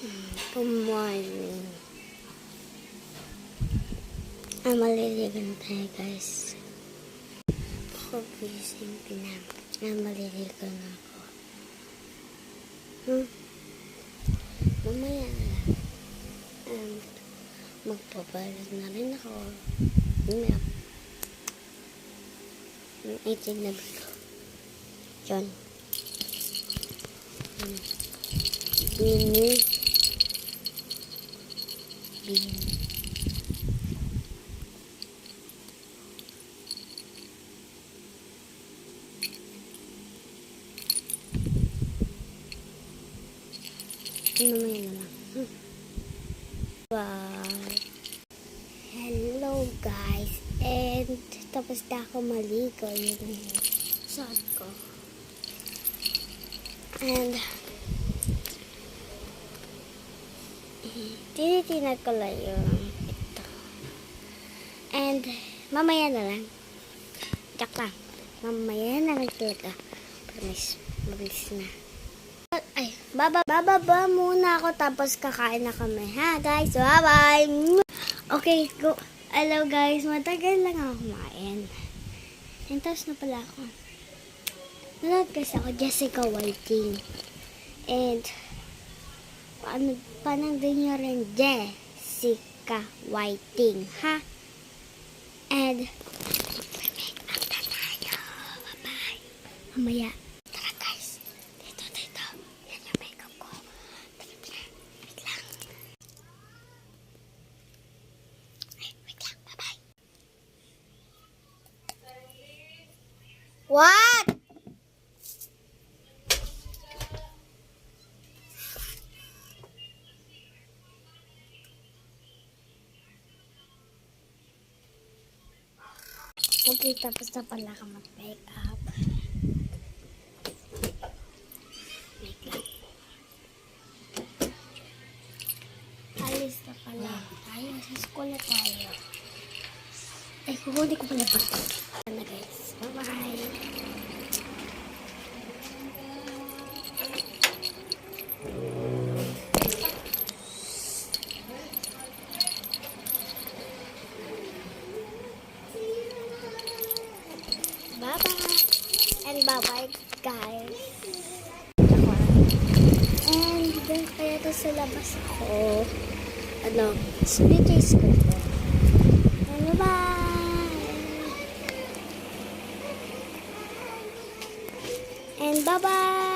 Good morning. Maliligo na tayo, guys. Ako gising na. Maliligo na ako. Mamaya na lang. Magpapalag na rin ako. Itin na bito. Yun. Bini. Mamaya na lang. Bye. Hello guys. And tapos na ako maligo. Yun yung suot ko. And tinitinag ko lang yung ito. And mamaya na lang. Joke lang. Mamaya na lang talaga. Promise. Mabilis na. Ay, bababa muna ako tapos kakain na kami. Ha guys, bye-bye. Okay, go. Hello guys, matagal lang ako kumain. And tapos na pala ako. Nanood kasi ako Jessica Whiting. And paano din nyo rin Jessica Whiting, ha? And make up na tayo. Bye-bye. Mamaya. What? Okay, tapos na pala ka mag-make up. Make up. Alis na pala tayo. Sa school na tayo. Ay, kukunin ko pala ba? Ano guys? Bye-bye. Bye-bye. And bye-bye, guys. And then, kaya ito sa labas ako. Dito yung school ko. Bye-bye. And bye-bye.